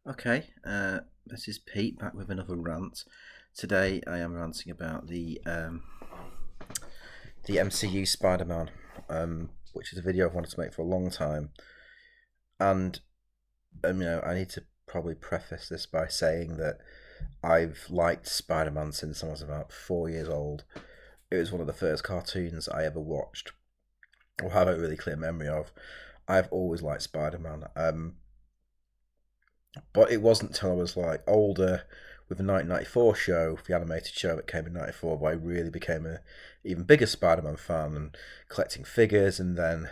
Okay, this is Pete back with another rant. Today I am ranting about the MCU Spider-Man, which is a video I've wanted to make for a long time. And I need to probably preface this by saying that I've liked Spider-Man since I was about 4 years old. It was one of the first cartoons I ever watched, or have a really clear memory of. I've always liked Spider-Man. But it wasn't until I was like older with the 1994 show, the animated show that came in '94, where I really became a even bigger Spider-Man fan and collecting figures. And then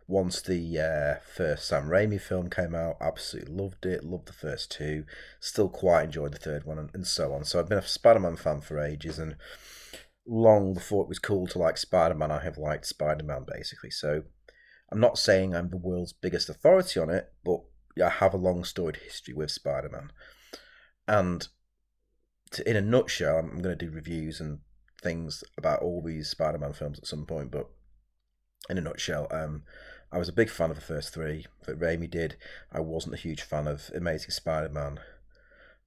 once the first Sam Raimi film came out, absolutely loved it. Loved the first two. Still quite enjoyed the third one, and so on. So I've been a Spider-Man fan for ages, and long before it was cool to like Spider-Man, I have liked Spider-Man basically. So I'm not saying I'm the world's biggest authority on it, but I have a long storied history with Spider Man. And in a nutshell, I'm going to do reviews and things about all these Spider Man films at some point, but in a nutshell, I was a big fan of the first three that Raimi did. I wasn't a huge fan of Amazing Spider Man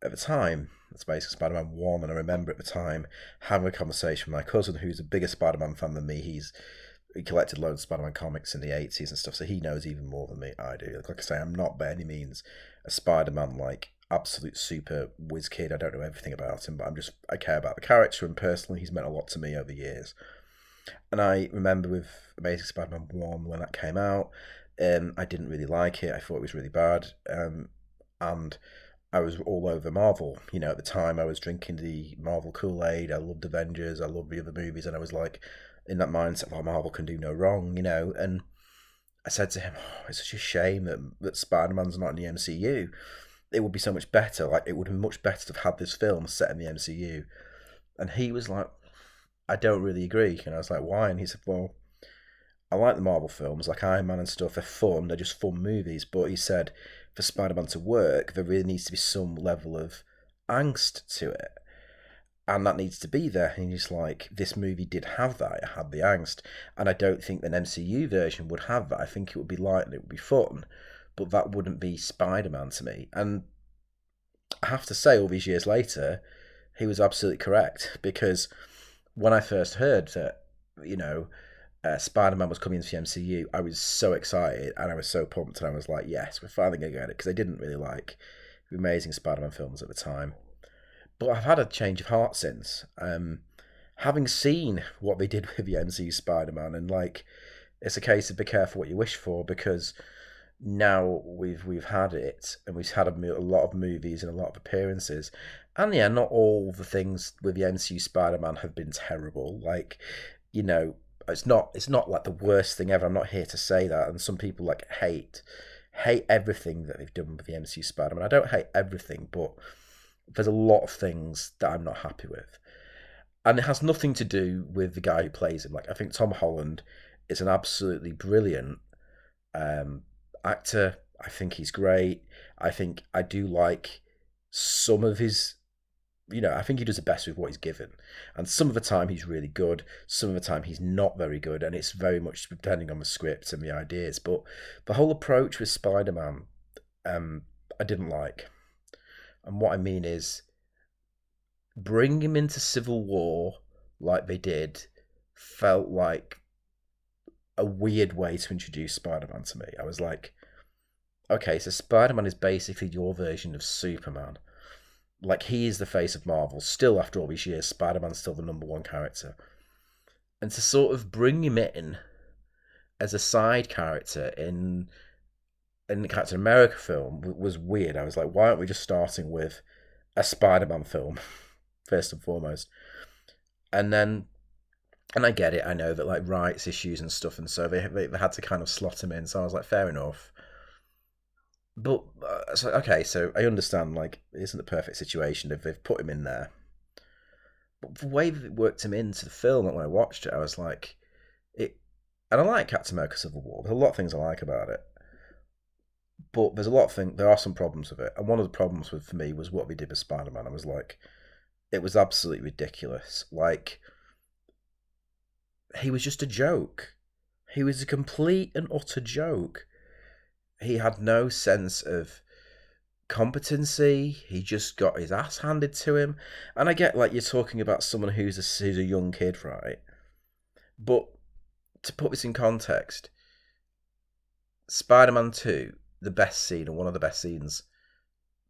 at the time. It's basically Spider Man 1, and I remember at the time having a conversation with my cousin, who's a bigger Spider Man fan than me. He collected loads of Spider-Man comics in the '80s and stuff, so he knows even more than me. I do. Like I say, I'm not by any means a Spider-Man like absolute super whiz kid. I don't know everything about him, but I care about the character, and personally, he's meant a lot to me over the years. And I remember with Amazing Spider-Man 1 when that came out, I didn't really like it. I thought it was really bad, and I was all over Marvel. At the time, I was drinking the Marvel Kool-Aid. I loved Avengers. I loved the other movies, and I was like in that mindset, like Marvel can do no wrong. And I said to him, oh, it's such a shame that Spider-Man's not in the MCU. It would be so much better. Like, it would be much better to have had this film set in the MCU. And he was like, I don't really agree. And I was like, why? And he said, well, I like the Marvel films, like Iron Man and stuff. They're fun. They're just fun movies. But he said, for Spider-Man to work, there really needs to be some level of angst to it, and that needs to be there. And he's like, this movie did have that. It had the angst, and I don't think an MCU version would have that. I think it would be light and it would be fun, but that wouldn't be Spider-Man to me. And I have to say, all these years later, he was absolutely correct, because when I first heard that, you know, Spider-Man was coming into the MCU, I was so excited and I was so pumped, and I was like, yes, we're finally going to get it, because I didn't really like the Amazing Spider-Man films at the time. But I've had a change of heart since. Having seen what they did with the MCU Spider-Man, and like, it's a case of be careful what you wish for, because now we've had it, and we've had a lot of movies and a lot of appearances, and yeah, not all the things with the MCU Spider-Man have been terrible. Like, you know, it's not like the worst thing ever. I'm not here to say that. And some people like hate everything that they've done with the MCU Spider-Man. I don't hate everything, but there's a lot of things that I'm not happy with. And it has nothing to do with the guy who plays him. Like, I think Tom Holland is an absolutely brilliant um, actor. I think he's great. I think I do like some of his. I think he does the best with what he's given. And some of the time he's really good, some of the time he's not very good, and it's very much depending on the script and the ideas. But the whole approach with Spider Man, I didn't like. And what I mean is, bring him into Civil War like they did felt like a weird way to introduce Spider-Man to me. I was like, okay, so Spider-Man is basically your version of Superman. Like, he is the face of Marvel. Still, after all these years, Spider-Man's still the number one character. And to sort of bring him in as a side character in the Captain America film was weird. I was like, why aren't we just starting with a Spider-Man film first and foremost? And then, and I get it. I know that like rights issues and stuff, and so they had to kind of slot him in. So I was like, fair enough. But okay, so I understand like it isn't the perfect situation if they've put him in there. But the way they worked him into the film, like when I watched it, I was like, it. And I like Captain America: Civil War. There's a lot of things I like about it, but there's a lot of things. There are some problems with it, and one of the problems with for me was what they did with Spider-Man. I was like, it was absolutely ridiculous. Like, he was just a joke. He was a complete and utter joke. He had no sense of competency. He just got his ass handed to him. And I get like you're talking about someone who's a young kid, right? But to put this in context, Spider-Man 2, the best scene, or one of the best scenes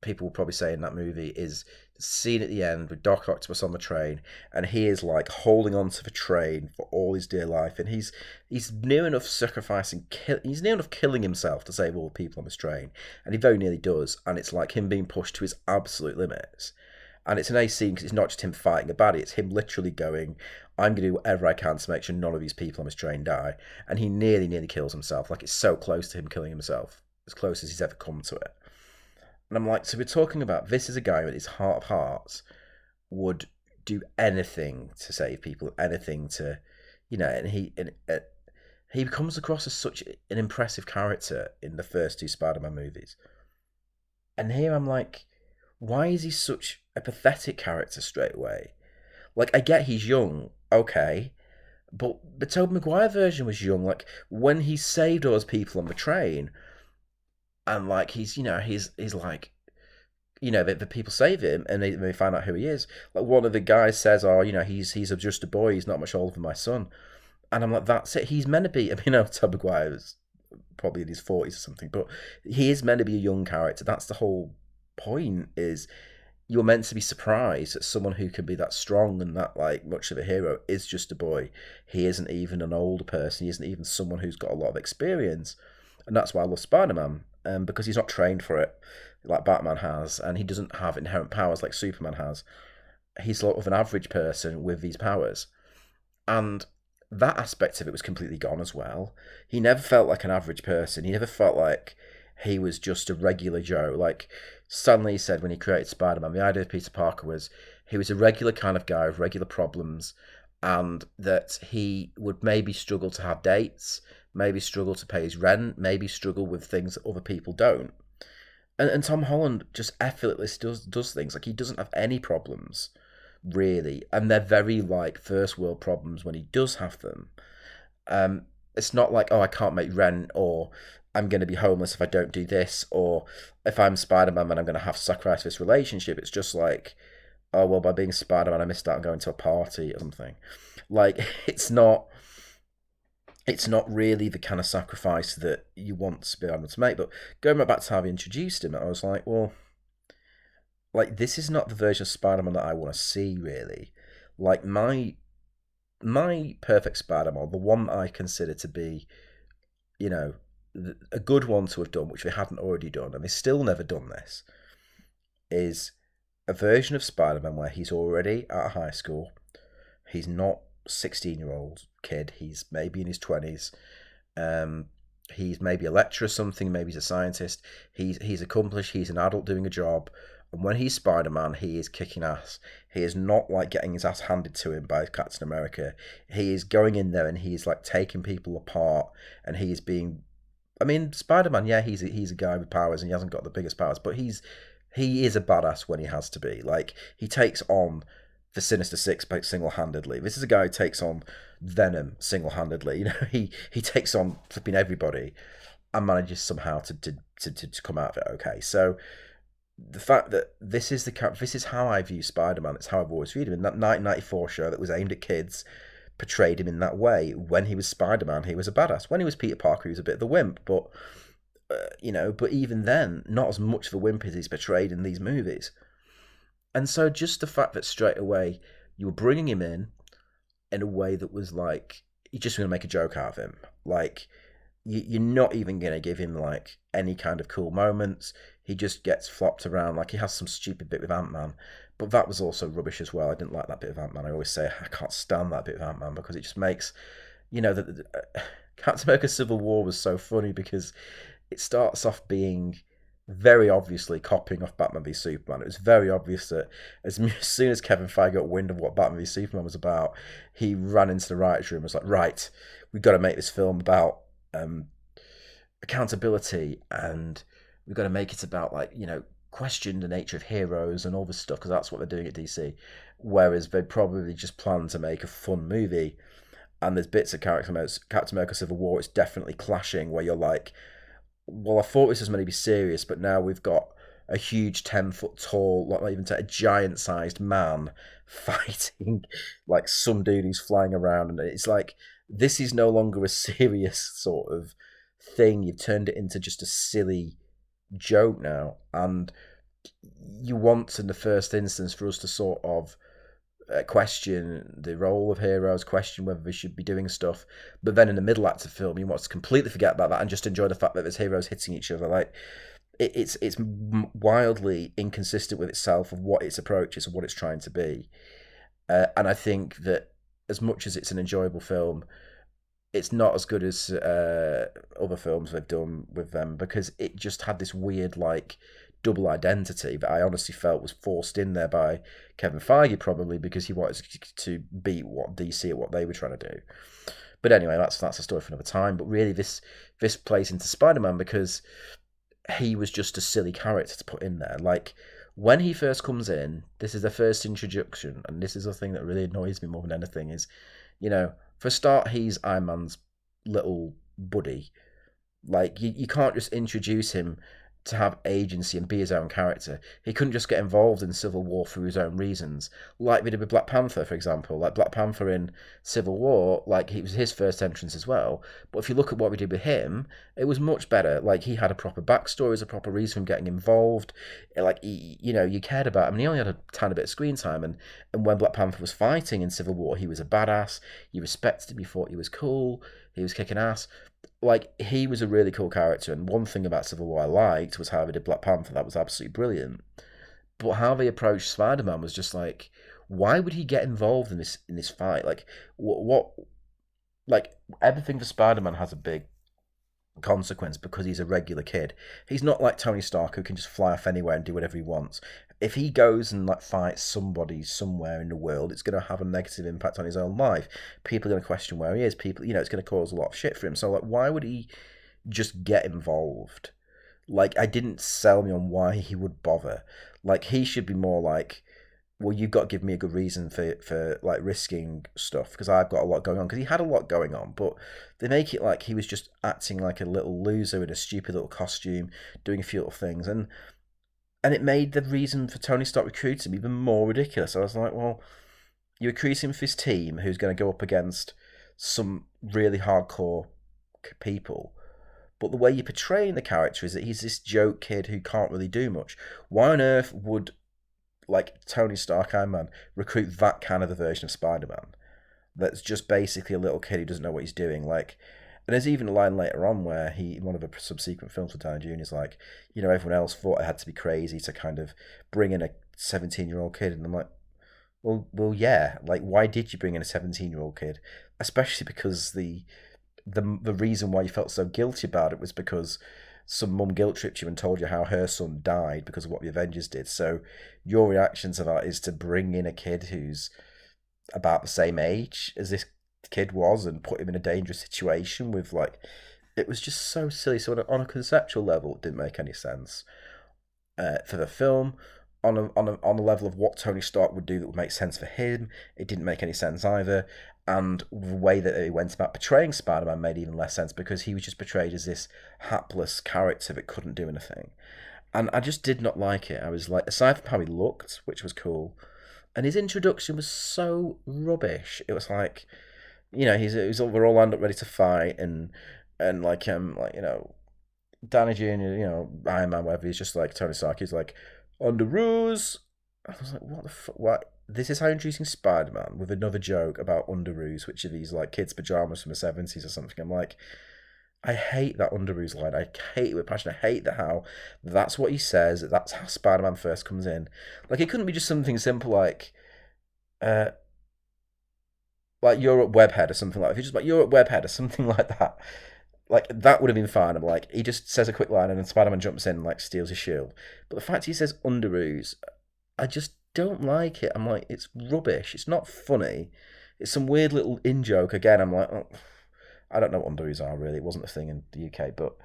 people will probably say in that movie, is the scene at the end with Doc Octopus on the train, and he is like holding onto the train for all his dear life, and he's near enough sacrificing, he's near enough killing himself to save all the people on this train, and he very nearly does, and it's like him being pushed to his absolute limits. And it's an ace scene because it's not just him fighting a baddie, it's him literally going, I'm going to do whatever I can to make sure none of these people on this train die. And he nearly kills himself. Like, it's so close to him killing himself, as close as he's ever come to it. And I'm like, so we're talking about, this is a guy with his heart of hearts would do anything to save people, anything to, and he comes across as such an impressive character in the first two Spider-Man movies. And here I'm like, why is he such a pathetic character straight away? Like, I get he's young, okay, but the Tobey Maguire version was young. Like, when he saved all those people on the train, and like he's like, the people save him, and they find out who he is. Like, one of the guys says, "Oh, he's just a boy. He's not much older than my son." And I'm like, that's it. He's meant to be. I mean, Tobey Maguire is probably in his 40s or something, but he is meant to be a young character. That's the whole point. Is you're meant to be surprised that someone who can be that strong and that like much of a hero is just a boy. He isn't even an older person. He isn't even someone who's got a lot of experience, and that's why I love Spider-Man. Because he's not trained for it like Batman has, and he doesn't have inherent powers like Superman has. He's sort of an average person with these powers, and that aspect of it was completely gone as well. He never felt like an average person. He never felt like he was just a regular Joe. Like Stan Lee said when he created Spider-Man, the idea of Peter Parker was he was a regular kind of guy with regular problems, and that he would maybe struggle to have dates, maybe struggle to pay his rent, maybe struggle with things that other people don't. And Tom Holland just effortlessly does things. Like, he doesn't have any problems, really. And they're very, like, first world problems when he does have them. It's not like, oh, I can't make rent, or I'm going to be homeless if I don't do this, or if I'm Spider-Man and I'm going to have to sacrifice this relationship. It's just like, oh, well, by being Spider-Man, I missed out on going to a party or something. Like, it's not really the kind of sacrifice that you want Spider-Man to make. But going back to how he introduced him, I was like, well, like, this is not the version of Spider-Man that I want to see, really. Like, my perfect Spider-Man, the one that I consider to be, a good one to have done, which they hadn't already done, and they've still never done this, is a version of Spider-Man where he's already at high school. He's not 16-year-old kid. He's maybe in his 20s. He's maybe a lecturer or something. Maybe he's a scientist. He's accomplished. He's an adult doing a job. And when he's Spider-Man, he is kicking ass. He is not like getting his ass handed to him by Captain America. He is going in there and he's like taking people apart. And he is being, I mean, Spider-Man. Yeah, he's a guy with powers and he hasn't got the biggest powers, but he is a badass when he has to be. Like, he takes on the Sinister Six single-handedly. This is a guy who takes on Venom single-handedly. He takes on flipping everybody and manages somehow to come out of it okay. So the fact that this is how I view Spider-Man. It's how I've always viewed him. In that 1994 show that was aimed at kids, portrayed him in that way. When he was Spider-Man, he was a badass. When he was Peter Parker, he was a bit of the wimp. But but even then, not as much of a wimp as he's portrayed in these movies. And so just the fact that straight away you were bringing him in a way that was like, you're just going to make a joke out of him. Like, you're not even going to give him like any kind of cool moments. He just gets flopped around. Like, he has some stupid bit with Ant-Man, but that was also rubbish as well. I didn't like that bit of Ant-Man. I always say I can't stand that bit of Ant-Man because it just makes, Captain America Civil War was so funny because it starts off being very obviously copying off Batman v Superman. It was very obvious that as soon as Kevin Feige got wind of what Batman v Superman was about, he ran into the writers' room and was like, right, we've got to make this film about accountability, and we've got to make it about, like, question the nature of heroes and all this stuff, because that's what they're doing at DC. Whereas they probably just plan to make a fun movie, and there's bits of Captain America Civil War, it's definitely clashing, where you're like, well, I thought this was meant to be serious, but now we've got a huge 10 foot tall, not even a giant sized man fighting like some dude who's flying around, and it's like this is no longer a serious sort of thing. You've turned it into just a silly joke now, and you want in the first instance for us to sort of question the role of heroes, question whether they should be doing stuff, but then in the middle act of the film, you want to completely forget about that and just enjoy the fact that there's heroes hitting each other. Like it's wildly inconsistent with itself of what its approach is and what it's trying to be. And I think that as much as it's an enjoyable film, it's not as good as other films they've done with them because it just had this weird like double identity that I honestly felt was forced in there by Kevin Feige, probably because he wanted to beat what DC at what they were trying to do. But anyway, that's a story for another time. But really, this plays into Spider-Man because he was just a silly character to put in there. Like when he first comes in, this is the first introduction, and this is the thing that really annoys me more than anything is, for a start, he's Iron Man's little buddy. Like you can't just introduce him to have agency and be his own character. He couldn't just get involved in Civil War for his own reasons, like we did with Black Panther, for example. Like Black Panther in Civil War, like it was his first entrance as well. But if you look at what we did with him, it was much better. Like he had a proper backstory, there's a proper reason for him getting involved. Like you cared about him. And he only had a tiny bit of screen time. And when Black Panther was fighting in Civil War, he was a badass. You respected him. You thought he was cool. He was kicking ass. Like he was a really cool character, and one thing about Civil War I liked was how they did Black Panther. That was absolutely brilliant. But how they approached Spider-Man was just like, why would he get involved in this fight? Like what like everything for Spider-Man has a big consequence because he's a regular kid. He's not like Tony Stark who can just fly off anywhere and do whatever he wants. If he goes and like fights somebody somewhere in the world, it's going to have a negative impact on his own life. People are going to question where he is. People, it's going to cause a lot of shit for him. So like, why would he just get involved? Like, I didn't sell me on why he would bother. Like, he should be more like, well, you've got to give me a good reason for like risking stuff because I've got a lot going on. Because he had a lot going on, but they make it like he was just acting like a little loser in a stupid little costume, doing a few little things, and it made the reason for Tony Stark recruiting him even more ridiculous. I was like, well, you're recruiting him for his team who's going to go up against some really hardcore people. But the way you're portraying the character is that he's this joke kid who can't really do much. Why on earth would like Tony Stark, Iron Man, recruit that kind of a version of Spider-Man? That's just basically a little kid who doesn't know what he's doing. Like, and there's even a line later on where he, in one of the subsequent films with Downey Jr., is like, everyone else thought I had to be crazy to kind of bring in a 17-year-old kid. And I'm like, well, yeah. Like, why did you bring in a 17-year-old kid? Especially because the reason why you felt so guilty about it was because some mum guilt tripped you and told you how her son died because of what the Avengers did. So your reaction to that is to bring in a kid who's about the same age as this kid was and put him in a dangerous situation with like, it was just so silly. So on a conceptual level, it didn't make any sense for the film. On a level of what Tony Stark would do that would make sense for him, it didn't make any sense either. And the way that he went about portraying Spider-Man made even less sense because he was just portrayed as this hapless character that couldn't do anything. And I just did not like it. I was like, aside from how he looked, which was cool, and his introduction was so rubbish. It was like, we're all lined up ready to fight, and Danny Jr., Iron Man, whatever. He's just like Tony Stark. He's like, on the ruse. I was like, what the fuck? What? This is how you're introducing Spider-Man with another joke about underoos, which are these like kids' pajamas from the 70s or something. I'm like, I hate that underoos line. I hate it with passion. I hate how that's what he says. That's how Spider-Man first comes in. Like, it couldn't be just something simple like Europe Webhead or something like that. If you just like Europe Webhead or something like that, like that would have been fine. I'm like, he just says a quick line and then Spider-Man jumps in and like steals his shield. But the fact he says underoos, I just don't like it. I'm like, it's rubbish. It's not funny. It's some weird little in joke. Again, I'm like, oh, I don't know what underoos are really. It wasn't a thing in the UK, but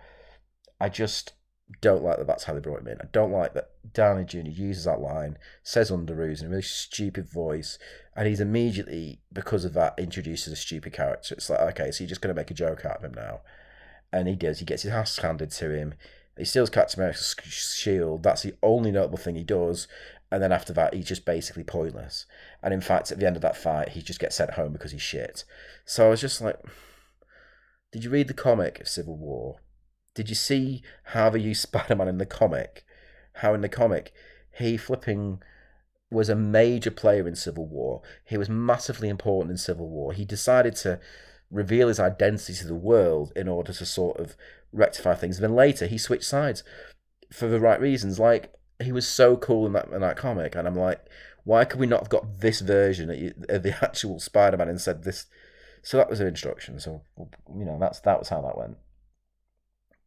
I just don't like that that's how they brought him in. I don't like that Downey Jr. uses that line, says underoos in a really stupid voice, and he's immediately, because of that, introduces a stupid character. It's like, okay, so you're just going to make a joke out of him now. And he does. He gets his ass handed to him. He steals Captain America's shield. That's the only notable thing he does. And then after that, he's just basically pointless. And in fact, at the end of that fight, he just gets sent home because he's shit. So I was just like, did you read the comic of Civil War? Did you see how they use Spider-Man in the comic? How in the comic, he flipping was a major player in Civil War. He was massively important in Civil War. He decided to reveal his identity to the world in order to sort of rectify things. And then later he switched sides for the right reasons. Like he was so cool in that comic, and I'm like, why could we not have got this version of the actual Spider-Man and said this? So that was an instruction. So that was how that went.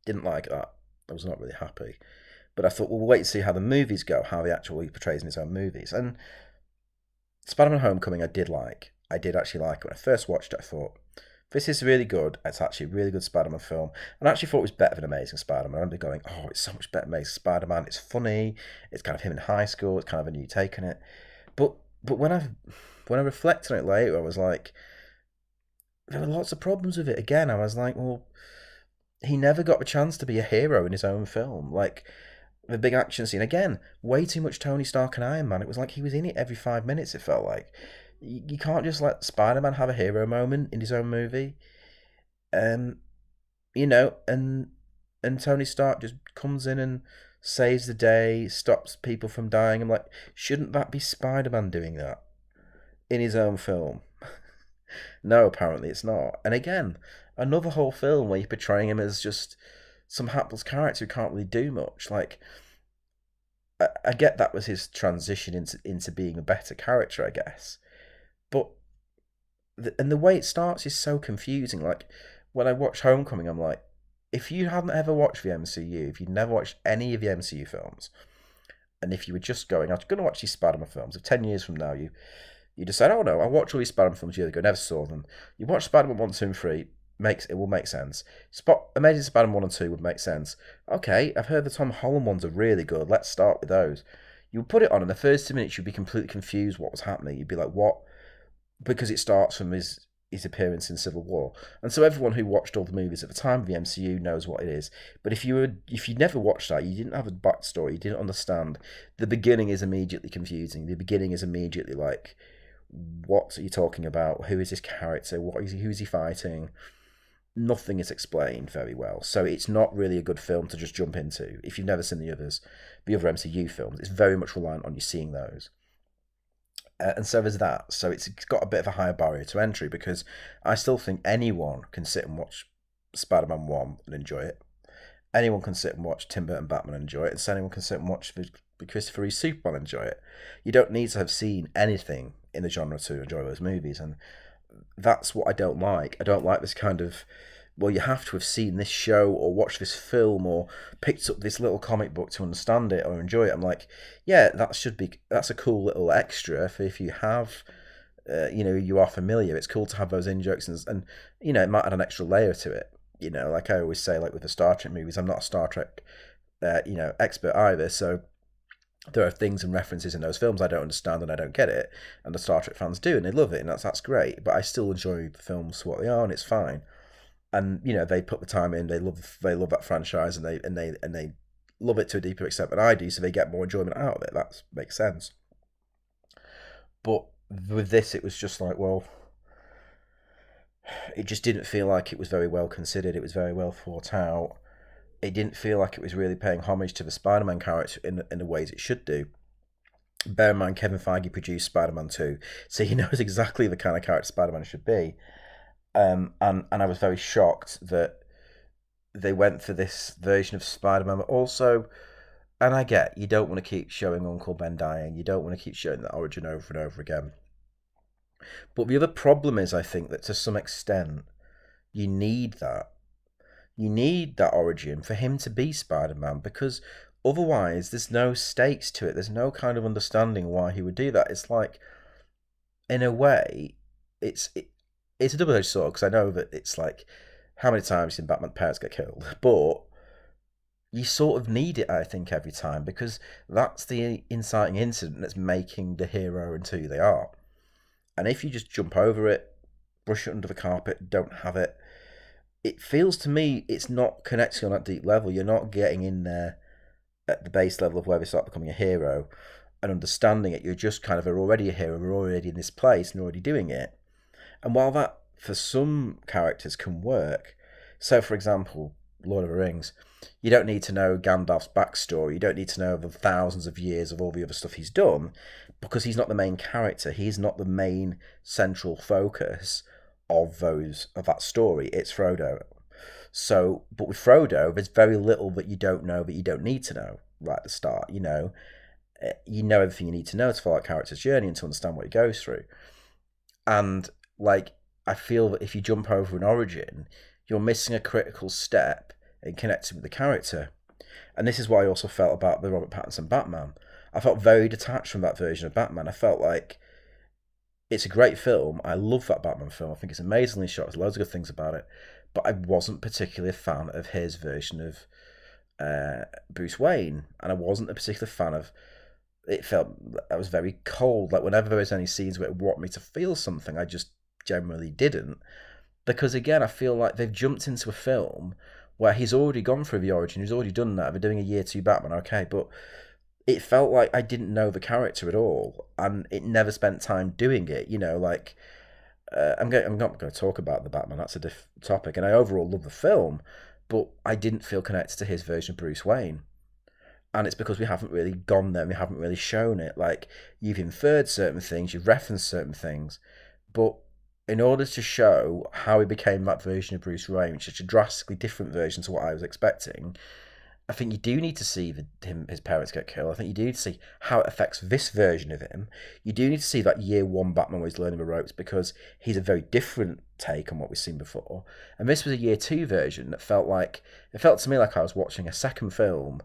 Didn't like that. I was not really happy. But I thought, well, we'll wait and see how the movies go, how he actually portrays in his own movies. And Spider-Man Homecoming I did like. I did actually like it. When I first watched it, I thought, this is really good. It's actually a really good Spider-Man film. And I actually thought it was better than Amazing Spider-Man. I remember going, oh, it's so much better than Amazing Spider-Man. It's funny. It's kind of him in high school. It's kind of a new take on it. But when I reflect on it later, I was like, there were lots of problems with it. Again, I was like, well, he never got a chance to be a hero in his own film. Like, the big action scene, again, way too much Tony Stark and Iron Man. It was like he was in it every 5 minutes, it felt like. You can't just let Spider-Man have a hero moment in his own movie. Um, you know, and Tony Stark just comes in and saves the day, stops people from dying. I'm like, shouldn't that be Spider-Man doing that in his own film? No, apparently it's not. And again, another whole film where you're portraying him as just some hapless character who can't really do much. Like, I get that was his transition into being a better character, I guess. But and the way it starts is so confusing. Like when I watch Homecoming, I'm like, if you hadn't ever watched the MCU, if you'd never watched any of the MCU films, and if you were just going, I'm going to watch these Spider-Man films, if 10 years from now you decide, oh no, I watched all these Spider-Man films years ago, never saw them. You watch Spider-Man 1, 2, and 3, it will make sense. Amazing Spider-Man 1 and 2 would make sense. Okay, I've heard the Tom Holland ones are really good, let's start with those. You would put it on, and the first 2 minutes you'd be completely confused what was happening. You'd be like, what? Because it starts from his appearance in Civil War. And so everyone who watched all the movies at the time of the MCU knows what it is. But if you never watched that, you didn't have a backstory, you didn't understand, the beginning is immediately confusing. The beginning is immediately like, what are you talking about? Who is this character? Who's he fighting? Nothing is explained very well. So it's not really a good film to just jump into. If you've never seen the other MCU films, it's very much reliant on you seeing those. And so there's that. So it's got a bit of a higher barrier to entry because I still think anyone can sit and watch Spider-Man 1 and enjoy it. Anyone can sit and watch Tim Burton Batman and enjoy it. And so anyone can sit and watch the Christopher Reeve Superman and enjoy it. You don't need to have seen anything in the genre to enjoy those movies. And that's what I don't like. I don't like this kind of, well, you have to have seen this show or watched this film or picked up this little comic book to understand it or enjoy it. I'm like, yeah, that's a cool little extra for if you have, you are familiar. It's cool to have those in jokes and it might add an extra layer to it. Like I always say, like with the Star Trek movies, I'm not a Star Trek, expert either. So there are things and references in those films I don't understand and I don't get it, and the Star Trek fans do and they love it, and that's great. But I still enjoy the films for what they are, and it's fine. And they put the time in. They love that franchise, and they love it to a deeper extent than I do, so they get more enjoyment out of it. That makes sense. But with this, it was just like, well, it just didn't feel like it was very well considered. It was very well thought out. It didn't feel like it was really paying homage to the Spider-Man character in the ways it should do. Bear in mind, Kevin Feige produced Spider-Man 2, so he knows exactly the kind of character Spider-Man should be. And I was very shocked that they went for this version of Spider-Man, but also, and I get, you don't want to keep showing Uncle Ben dying, you don't want to keep showing that origin over and over again. But the other problem is, I think, that to some extent, you need that. You need that origin for him to be Spider-Man, because otherwise there's no stakes to it. There's no kind of understanding why he would do that. It's like, in a way, it's a double-edged sword, because I know that it's like, how many times did Batman's parents get killed? But you sort of need it, I think, every time, because that's the inciting incident that's making the hero into who they are. And if you just jump over it, brush it under the carpet, don't have it, it feels to me it's not connecting on that deep level. You're not getting in there at the base level of where we start becoming a hero and understanding it. You're just kind of are already a hero. We're already in this place and already doing it. And while that for some characters can work, so for example, Lord of the Rings, you don't need to know Gandalf's backstory. You don't need to know the thousands of years of all the other stuff he's done, because he's not the main character. He's not the main central focus of that story. It's Frodo. So, but with Frodo, there's very little that you don't know that you don't need to know right at the start. You know everything you need to know to follow that character's journey and to understand what he goes through. And like, I feel that if you jump over an origin, you're missing a critical step in connecting with the character. And this is what I also felt about the Robert Pattinson Batman. I felt very detached from that version of Batman. I felt like it's a great film. I love that Batman film. I think it's amazingly shot. There's loads of good things about it. But I wasn't particularly a fan of his version of Bruce Wayne. And I wasn't a particular fan of... It felt... I was very cold. Like, whenever there was any scenes where it wanted me to feel something, I just generally didn't. Because, again, I feel like they've jumped into a film where he's already gone through the origin. He's already done that. They're doing a year 2 Batman, okay. But it felt like I didn't know the character at all. And it never spent time doing it. Like... I'm not going to talk about the Batman. That's a different topic. And I overall love the film, but I didn't feel connected to his version of Bruce Wayne. And it's because we haven't really gone there. We haven't really shown it. Like, you've inferred certain things, you've referenced certain things, but in order to show how he became that version of Bruce Wayne, which is such a drastically different version to what I was expecting, I think you do need to see his parents get killed. I think you do need to see how it affects this version of him. You do need to see that year 1 Batman where he's learning the ropes, because he's a very different take on what we've seen before. And this was a year 2 version that felt to me like I was watching a second film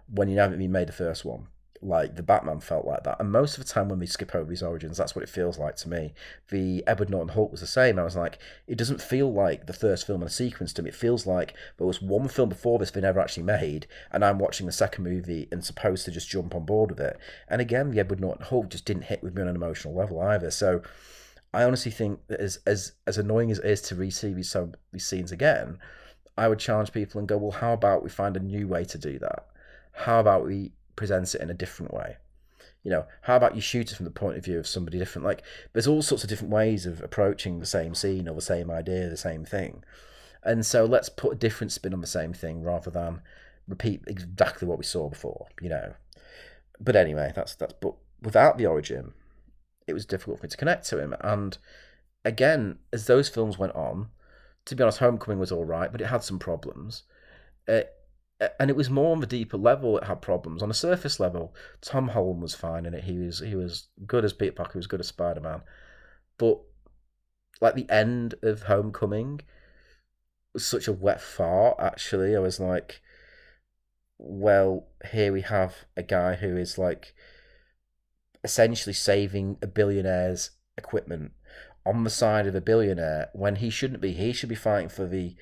when you haven't even made the first one. Like, the Batman felt like that. And most of the time when we skip over his origins, that's what it feels like to me. The Edward Norton Hulk was the same. I was like, it doesn't feel like the first film in a sequence to me. It feels like there was one film before this they never actually made, and I'm watching the second movie and supposed to just jump on board with it. And again, the Edward Norton Hulk just didn't hit with me on an emotional level either. So I honestly think that as annoying as it is to re-see these scenes again, I would challenge people and go, well, how about we find a new way to do that? How about we present it in a different way? How about you shoot it from the point of view of somebody different? Like, there's all sorts of different ways of approaching the same scene or the same idea, the same thing. And so let's put a different spin on the same thing rather than repeat exactly what we saw before, But anyway, that's but without the origin, it was difficult for me to connect to him. And again, as those films went on, to be honest, Homecoming was all right, but it had some problems. And it was more on the deeper level it had problems. On a surface level, Tom Holland was fine in it. He was good as Peter Parker, he was good as Spider-Man. But like, the end of Homecoming was such a wet fart, actually. I was like, well, here we have a guy who is like essentially saving a billionaire's equipment on the side of a billionaire when he shouldn't be. He should be fighting for the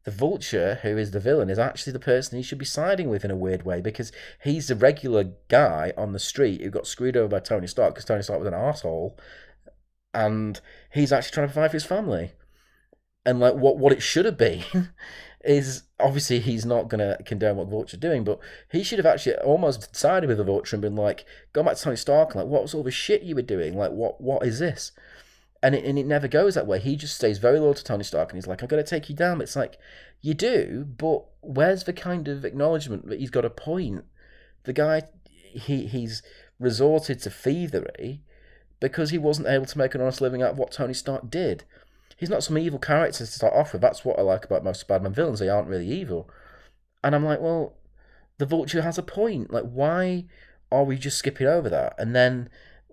Vulture, who is the villain, is actually the person he should be siding with in a weird way, because he's the regular guy on the street who got screwed over by Tony Stark because Tony Stark was an arsehole, and he's actually trying to provide for his family. And like, what it should have been is, obviously he's not going to condone what the Vulture's doing, but he should have actually almost sided with the Vulture and been like, gone back to Tony Stark and like, what was all the shit you were doing? Like, what is this? And it never goes that way. He just stays very loyal to Tony Stark, and he's like, I've got to take you down. It's like, you do, but where's the kind of acknowledgement that he's got a point? The guy, he's resorted to thievery because he wasn't able to make an honest living out of what Tony Stark did. He's not some evil character to start off with. That's what I like about most Spider-Man villains. They aren't really evil. And I'm like, well, the Vulture has a point. Like, why are we just skipping over that? And then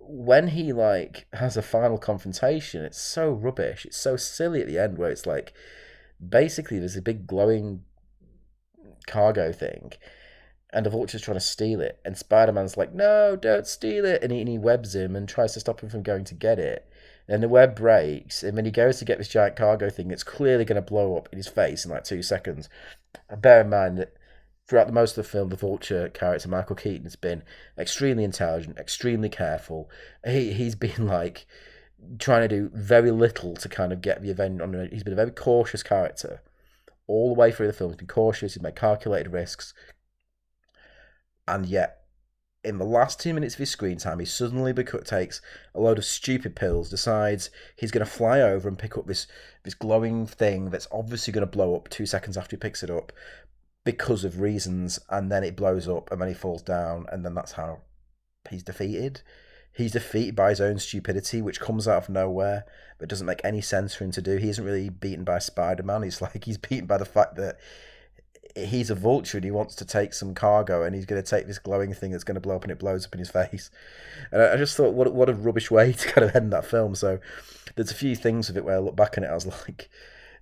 when he like has a final confrontation, it's so rubbish. It's so silly at the end, where it's like, basically there's a big glowing cargo thing, and the Vulture's trying to steal it, and Spider-Man's like, no, don't steal it, and he webs him and tries to stop him from going to get it. And the web breaks, and when he goes to get this giant cargo thing, it's clearly going to blow up in his face in like 2 seconds. And bear in mind that throughout the most of the film, the Vulture character, Michael Keaton, has been extremely intelligent, extremely careful. He's been like trying to do very little to kind of get the event on. He's been a very cautious character. all the way through the film. He's been cautious. He's made calculated risks, and yet in the last 2 minutes of his screen time, he suddenly takes a load of stupid pills, decides he's going to fly over and pick up this glowing thing that's obviously going to blow up 2 seconds after he picks it up because of reasons, and then it blows up, and then he falls down, and then that's how he's defeated. He's defeated by his own stupidity, which comes out of nowhere, but doesn't make any sense for him to do. He isn't really beaten by Spider-Man. He's beaten by the fact that he's a vulture and he wants to take some cargo, and he's going to take this glowing thing that's going to blow up, and it blows up in his face. And I just thought, what a rubbish way to kind of end that film. So there's a few things of it where I look back on it, I was like,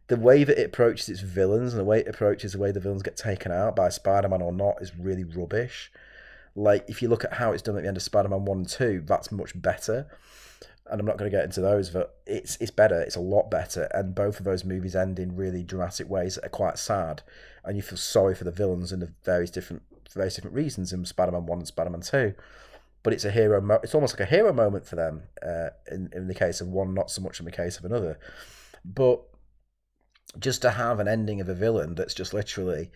the way that it approaches its villains and the way it approaches the way the villains get taken out by Spider-Man or not is really rubbish. Like, if you look at how it's done at the end of Spider-Man 1 and 2, that's much better. And I'm not going to get into those, but it's better. It's a lot better. And both of those movies end in really dramatic ways that are quite sad. And you feel sorry for the villains and the various different reasons in Spider-Man 1 and Spider-Man 2. But it's it's almost like a hero moment for them in the case of one, not so much in the case of another. But just to have an ending of a villain that's just literally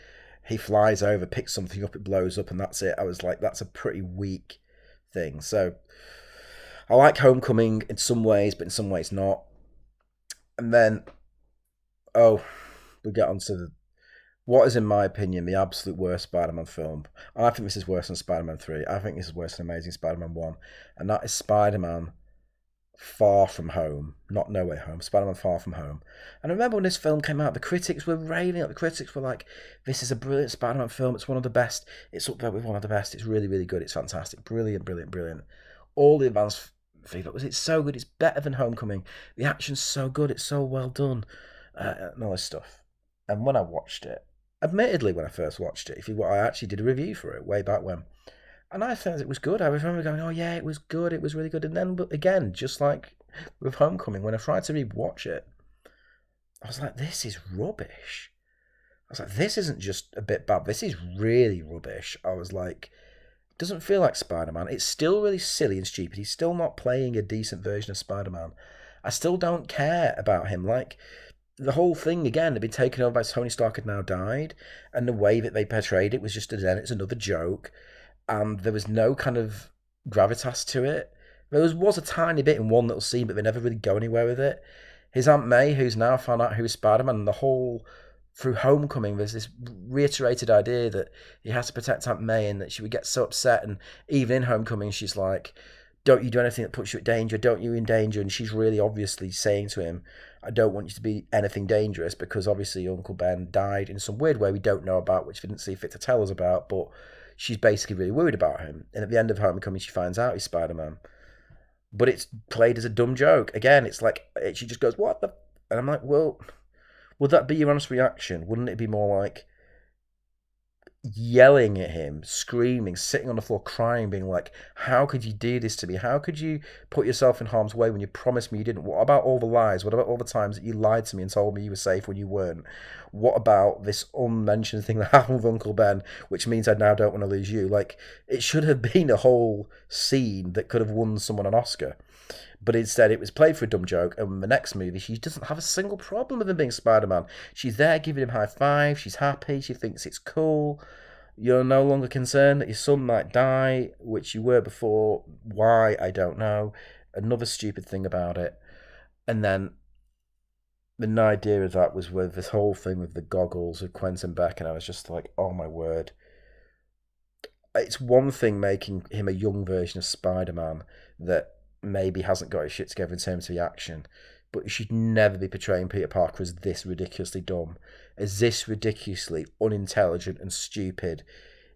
he flies over, picks something up, it blows up, and that's it. I was like, that's a pretty weak thing. So I like Homecoming in some ways, but in some ways not. And then, we get on to what is, in my opinion, the absolute worst Spider-Man film. I think this is worse than Spider-Man 3. I think this is worse than Amazing Spider-Man 1. And that is Spider-Man Far From Home, not No Way Home, Spider-Man Far From Home. And I remember when this film came out, the critics were raving. The critics were like, this is a brilliant Spider-Man film. It's one of the best. It's up there with one of the best. It's really, really good. It's fantastic. Brilliant, brilliant, brilliant. All the advanced feedback was, it's so good. It's better than Homecoming. The action's so good. It's so well done. And all this stuff. And when I watched it, admittedly, when I first watched it, I actually did a review for it way back when. And I thought it was good. I remember going, oh yeah, it was good. It was really good. And then, but again, just like with Homecoming, when I tried to rewatch it, I was like, this is rubbish. I was like, this isn't just a bit bad. This is really rubbish. I was like, it doesn't feel like Spider-Man. It's still really silly and stupid. He's still not playing a decent version of Spider-Man. I still don't care about him. Like, the whole thing, again, had been taken over by Tony Stark had now died. And the way that they portrayed it was just, again, it's another joke. And there was no kind of gravitas to it. There was a tiny bit in one little scene, but they never really go anywhere with it. His Aunt May, who's now found out who's Spider-Man, and the whole, through Homecoming, there's this reiterated idea that he has to protect Aunt May and that she would get so upset. And even in Homecoming, she's like, don't you do anything that puts you at danger, don't you in danger? And she's really obviously saying to him, I don't want you to be anything dangerous, because obviously Uncle Ben died in some weird way we don't know about, which we didn't see fit to tell us about, but she's basically really worried about him. And at the end of Homecoming, she finds out he's Spider-Man. But it's played as a dumb joke. Again, it's like, she just goes, what the... And I'm like, well, would that be your honest reaction? Wouldn't it be more like yelling at him, screaming, sitting on the floor, crying, being like, how could you do this to me? How could you put yourself in harm's way when you promised me you didn't? What about all the lies? What about all the times that you lied to me and told me you were safe when you weren't? What about this unmentioned thing that happened with Uncle Ben, which means I now don't want to lose you? Like, it should have been a whole scene that could have won someone an Oscar. But instead, it was played for a dumb joke. And in the next movie, she doesn't have a single problem with him being Spider-Man. She's there giving him high five. She's happy. She thinks it's cool. You're no longer concerned that your son might die, which you were before. Why? I don't know. Another stupid thing about it. And then the idea of that was with this whole thing with the goggles of Quentin Beck. And I was just like, oh my word. It's one thing making him a young version of Spider-Man that maybe hasn't got his shit together in terms of the action, but you should never be portraying Peter Parker as this ridiculously dumb, as this ridiculously unintelligent and stupid.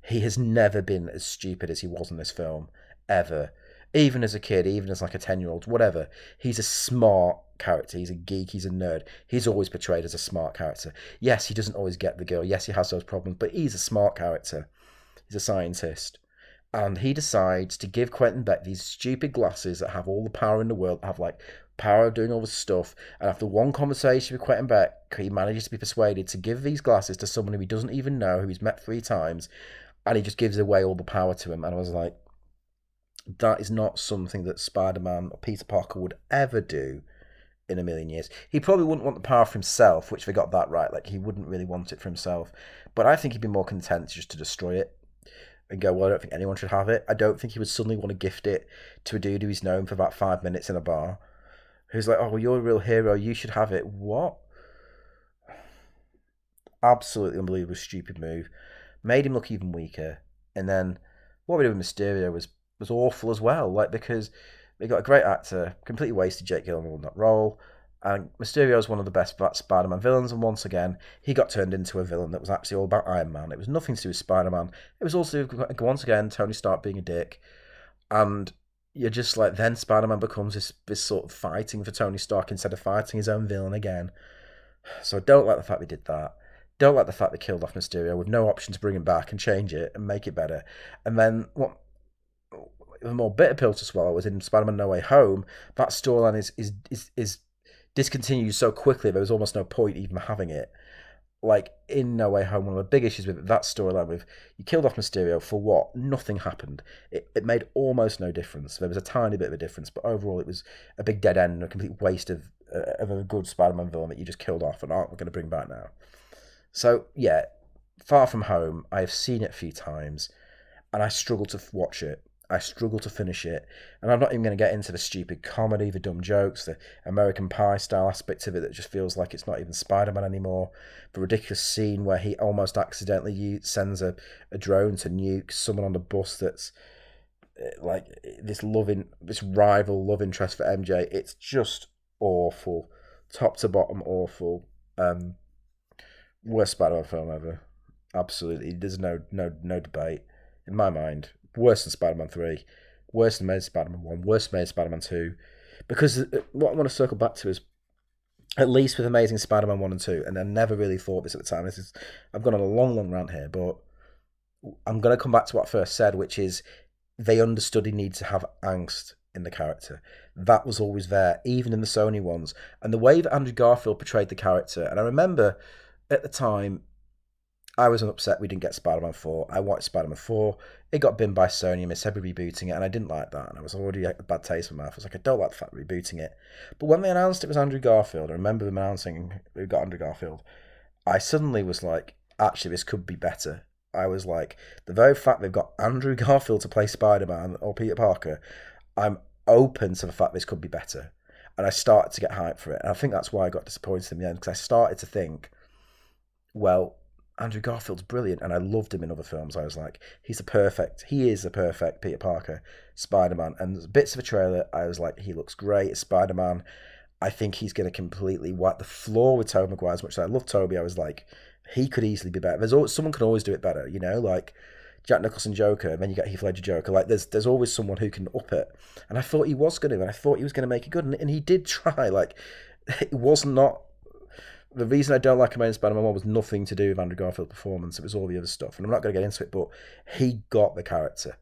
He has never been as stupid as he was in this film, ever. Even as a kid, even as like a 10-year-old, whatever. He's a smart character. He's a geek. He's a nerd. He's always portrayed as a smart character. Yes, he doesn't always get the girl. Yes, he has those problems, but he's a smart character. He's a scientist. And he decides to give Quentin Beck these stupid glasses that have all the power in the world, have like power of doing all this stuff. And after one conversation with Quentin Beck, he manages to be persuaded to give these glasses to someone who he doesn't even know, who he's met 3 times, and he just gives away all the power to him. And I was like, that is not something that Spider-Man or Peter Parker would ever do in a million years. He probably wouldn't want the power for himself, which they got that right. Like, he wouldn't really want it for himself. But I think he'd be more content just to destroy it and go, well, I don't think anyone should have it. I don't think he would suddenly want to gift it to a dude who's known for about 5 minutes in a bar, who's like, oh, well, you're a real hero, you should have it. What? Absolutely unbelievable, stupid move. Made him look even weaker. And then what we did with Mysterio was awful as well. Like, because they got a great actor, completely wasted Jake Gyllenhaal in that role. And Mysterio is one of the best Spider-Man villains, and once again, he got turned into a villain that was actually all about Iron Man. It was nothing to do with Spider-Man. It was also, once again, Tony Stark being a dick. And you're just like, then Spider-Man becomes this sort of fighting for Tony Stark instead of fighting his own villain again. So I don't like the fact we did that. Don't like the fact they killed off Mysterio with no option to bring him back and change it and make it better. And then what? The more bitter pill to swallow was in Spider-Man No Way Home. That storyline is discontinued so quickly there was almost no point even having it. Like, in No Way Home, one of the big issues with that storyline with you killed off Mysterio for what? Nothing happened. It made almost no difference. There was a tiny bit of a difference, but overall it was a big dead end and a complete waste of a good Spider-Man villain that you just killed off and aren't going to bring back now. So, yeah, Far From Home, I have seen it a few times, and I struggle to watch it. I struggle to finish it. And I'm not even going to get into the stupid comedy, the dumb jokes, the American Pie style aspect of it that just feels like it's not even Spider-Man anymore. The ridiculous scene where he almost accidentally sends a drone to nuke someone on the bus that's like this rival love interest for MJ. It's just awful. Top to bottom awful. Worst Spider-Man film ever. Absolutely. There's no debate. In my mind. Worse than Spider-Man 3. Worse than Amazing Spider-Man 1. Worse than Amazing Spider-Man 2. Because what I want to circle back to is, at least with Amazing Spider-Man 1 and 2, and I never really thought this at the time. I've gone on a long rant here, but I'm going to come back to what I first said, which is they understood he needed to have angst in the character. That was always there, even in the Sony ones. And the way that Andrew Garfield portrayed the character, and I remember at the time, I was upset we didn't get Spider-Man 4. I wanted Spider-Man 4. It got binned by Sony and they said we're rebooting it, and I didn't like that. And I was already a bad taste in my mouth. I was like, I don't like the fact we're rebooting it. But when they announced it was Andrew Garfield, I remember them announcing we got Andrew Garfield, I suddenly was like, actually, this could be better. I was like, the very fact they've got Andrew Garfield to play Spider-Man or Peter Parker, I'm open to the fact this could be better. And I started to get hyped for it. And I think that's why I got disappointed in the end, because I started to think, well, Andrew Garfield's brilliant, and I loved him in other films. I was like, he is the perfect Peter Parker, Spider-Man. And there's bits of a trailer, I was like, he looks great as Spider-Man. I think he's going to completely wipe the floor with Tobey Maguire. As much as I love Tobey, I was like, he could easily be better. Someone can always do it better, like Jack Nicholson Joker, and then you get Heath Ledger Joker. Like, there's always someone who can up it. And I thought he was going to, and I thought he was going to make it good, and he did try. Like, it was not. The reason I don't like Amazing Spider-Man 1 was nothing to do with Andrew Garfield's performance. It was all the other stuff. And I'm not going to get into it, but he got the character.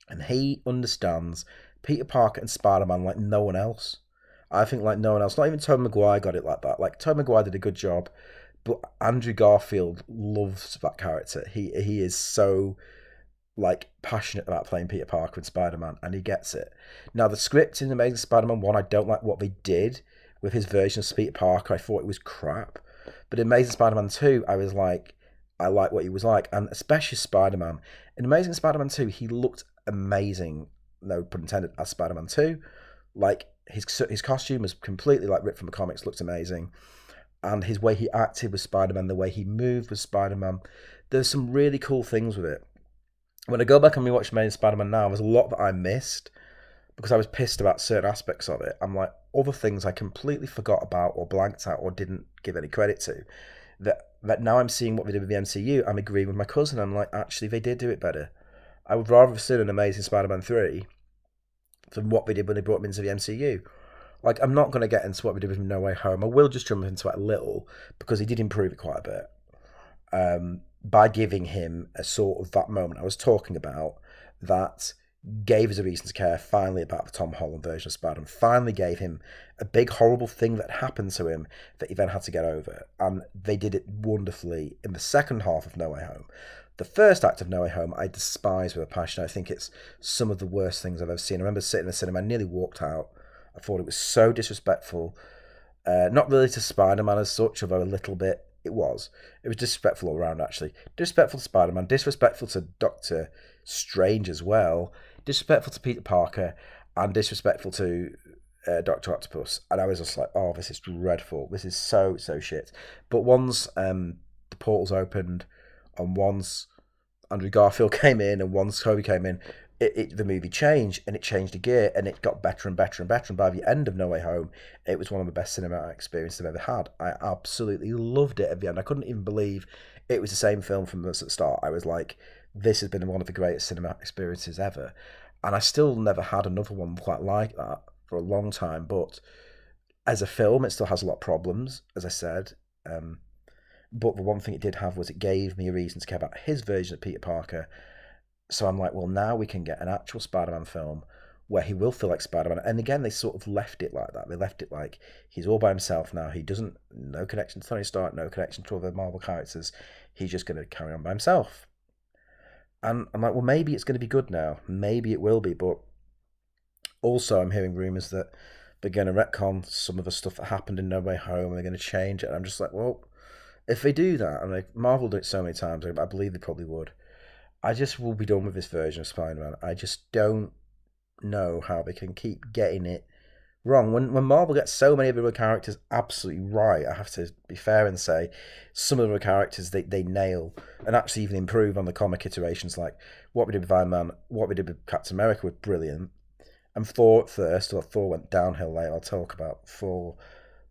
And he understands Peter Parker and Spider-Man like no one else. I think like no one else. Not even Tobey Maguire got it like that. Like, Tobey Maguire did a good job, but Andrew Garfield loves that character. He is so like passionate about playing Peter Parker and Spider-Man, and he gets it. Now, the script in Amazing Spider-Man 1, I don't like what they did with his version of Peter Parker. I thought it was crap. But in Amazing Spider-Man 2, I was like, I like what he was like. And especially Spider-Man. In Amazing Spider-Man 2, he looked amazing, no pun intended, as Spider-Man 2. Like, his costume was completely like ripped from the comics, looked amazing. And his way he acted was Spider-Man, the way he moved was Spider-Man. There's some really cool things with it. When I go back and rewatch Amazing Spider-Man now, there's a lot that I missed because I was pissed about certain aspects of it. I'm like, other things I completely forgot about or blanked out or didn't give any credit to. That now I'm seeing what they did with the MCU, I'm agreeing with my cousin. I'm like, actually, they did do it better. I would rather have seen an Amazing Spider-Man 3 than what they did when they brought him into the MCU. Like, I'm not going to get into what we did with No Way Home. I will just jump into it a little because he did improve it quite a bit. By giving him a sort of that moment I was talking about that gave us a reason to care finally about the Tom Holland version of Spider-Man, finally gave him a big horrible thing that happened to him that he then had to get over. And they did it wonderfully in the second half of No Way Home. The first act of No Way Home I despise with a passion. I think it's some of the worst things I've ever seen. I remember sitting in the cinema, I nearly walked out. I thought it was so disrespectful. Not really to Spider-Man as such, although a little bit it was. It was disrespectful all around, actually. Disrespectful to Spider-Man, disrespectful to Doctor Strange as well, disrespectful to Peter Parker, and disrespectful to Doctor Octopus. And I was just like, oh, this is dreadful. This is so, so shit. But once the portals opened, and once Andrew Garfield came in, and once Toby came in, the movie changed, and it changed a gear, and it got better and better and better. And by the end of No Way Home, it was one of the best cinematic experiences I've ever had. I absolutely loved it at the end. I couldn't even believe it was the same film from the start. I was like, this has been one of the greatest cinematic experiences ever. And I still never had another one quite like that for a long time. But as a film, it still has a lot of problems, as I said. But the one thing it did have was it gave me a reason to care about his version of Peter Parker. So I'm like, well, now we can get an actual Spider-Man film where he will feel like Spider-Man. And again, they sort of left it like that. They left it like he's all by himself now. He doesn't, no connection to Tony Stark, no connection to other Marvel characters. He's just going to carry on by himself. And I'm like, well, maybe it's going to be good now. Maybe it will be. But also, I'm hearing rumours that they're going to retcon some of the stuff that happened in No Way Home and they're going to change it. And I'm just like, well, if they do that, and Marvel did it so many times, I believe they probably would. I just will be done with this version of Spider-Man. I just don't know how they can keep getting it wrong. When Marvel gets so many of the characters absolutely right, I have to be fair and say some of the characters they nail and actually even improve on the comic iterations. Like what we did with Iron Man, what we did with Captain America was brilliant. And Thor at first, or Thor went downhill later. I'll talk about Thor,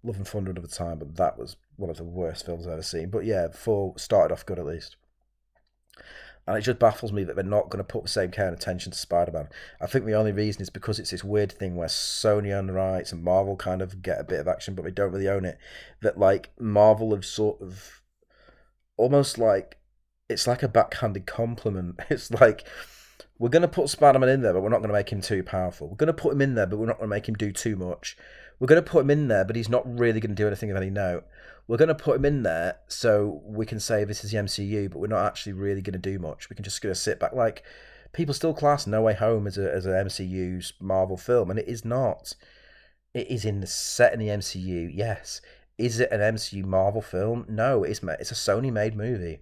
Love and Thunder another time, but that was one of the worst films I've ever seen. But yeah, Thor started off good at least. And it just baffles me that they're not going to put the same kind of attention to Spider-Man. I think the only reason is because it's this weird thing where Sony own the rights and Marvel kind of get a bit of action, but they don't really own it. That like Marvel have sort of almost like it's like a backhanded compliment. It's like we're going to put Spider-Man in there, but we're not going to make him too powerful. We're going to put him in there, but we're not going to make him do too much. We're going to put him in there, but he's not really going to do anything of any note. We're going to put him in there so we can say this is the MCU, but we're not actually really going to do much. We can just going to sit back. Like people still class No Way Home as an MCU's Marvel film, and it is not. It is set in the MCU. Yes. Is it an MCU Marvel film? No, it's a Sony-made movie.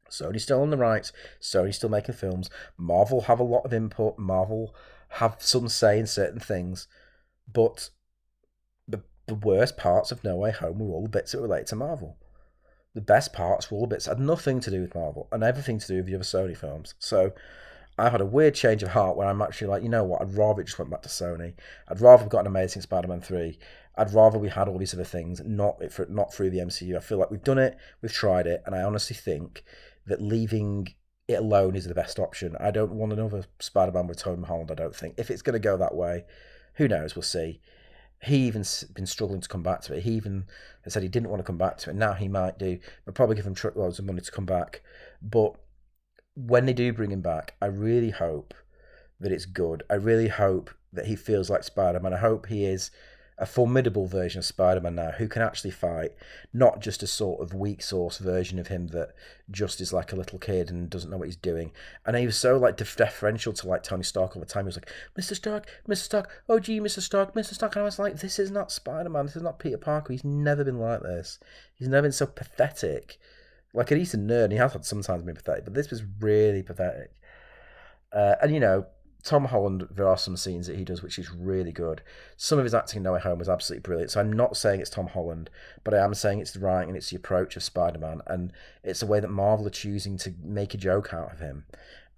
Sony's still on the rights. Sony's still making films. Marvel have a lot of input. Marvel have some say in certain things. But the worst parts of No Way Home were all the bits that relate to Marvel. The best parts were all the bits that had nothing to do with Marvel and everything to do with the other Sony films. So I've had a weird change of heart where I'm actually like, you know what, I'd rather it just went back to Sony. I'd rather have got an Amazing Spider-Man 3. I'd rather we had all these other things, not through the MCU. I feel like we've done it, we've tried it, and I honestly think that leaving it alone is the best option. I don't want another Spider-Man with Tom Holland, I don't think. If it's going to go that way, who knows, we'll see. He even been struggling to come back to it. He even said he didn't want to come back to it. Now he might do. They'll probably give him truckloads of money to come back. But when they do bring him back, I really hope that it's good. I really hope that he feels like Spider-Man. I hope he is a formidable version of Spider-Man now who can actually fight, not just a sort of weak sauce version of him that just is like a little kid and doesn't know what he's doing. And he was so like deferential to like Tony Stark all the time. He was like, Mr. Stark, oh gee, Mr. Stark. And I was like, this is not Spider-Man, this is not Peter Parker. He's never been like this. He's never been so pathetic. Like, he's a nerd and he has had sometimes been pathetic, but this was really pathetic. And you know, Tom Holland, there are some scenes that he does which is really good. Some of his acting in No Way Home was absolutely brilliant. So I'm not saying it's Tom Holland, but I am saying it's the writing and it's the approach of Spider-Man. And it's the way that Marvel are choosing to make a joke out of him.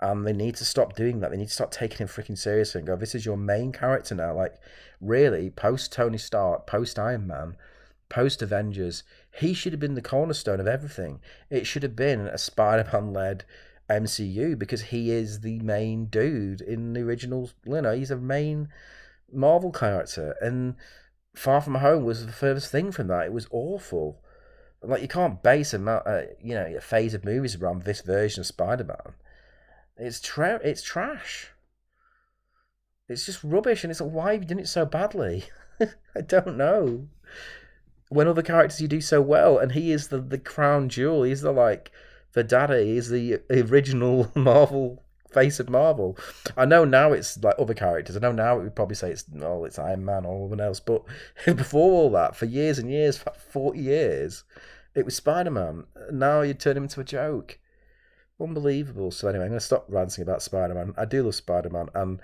And they need to stop doing that. They need to start taking him freaking seriously and go, this is your main character now. Like, really, post Tony Stark, post Iron Man, post Avengers, he should have been the cornerstone of everything. It should have been a Spider-Man-led MCU because he is the main dude in the original. You know, he's a main Marvel character, and Far From Home was the furthest thing from that. It was awful. Like, you can't base a phase of movies around this version of Spider-Man. It's trash. It's just rubbish, and it's like, why have you done it so badly? I don't know. When other characters you do so well, and he is the crown jewel. He's the daddy. He's the original Marvel face of Marvel. I know now it's like other characters. I know now it would probably say it's Iron Man or anyone else. But before all that, for years and years, for 40 years, it was Spider-Man. Now you turn him into a joke. Unbelievable. So anyway, I'm going to stop ranting about Spider-Man. I do love Spider-Man, and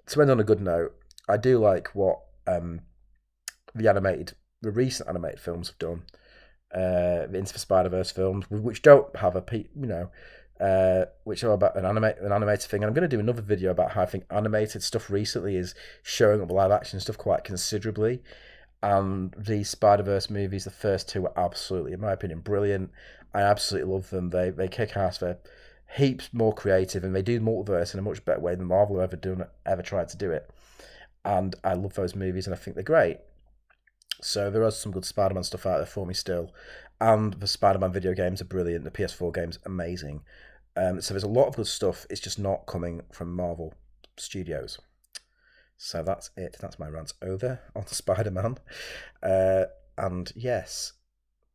to end on a good note, I do like what the recent animated films have done. The Into the Spider Verse films, which don't have which are about an animated thing. And I'm going to do another video about how I think animated stuff recently is showing up live action stuff quite considerably. And the Spider Verse movies, the first two, are absolutely, in my opinion, brilliant. I absolutely love them. They kick ass. They're heaps more creative, and they do multiverse in a much better way than Marvel have ever tried to do it. And I love those movies, and I think they're great. So there is some good Spider-Man stuff out there for me still, and the Spider-Man video games are brilliant. The PS4 games amazing. So there's a lot of good stuff. It's just not coming from Marvel Studios. So that's it. That's my rant over on Spider-Man. And yes,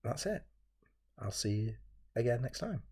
that's it. I'll see you again next time.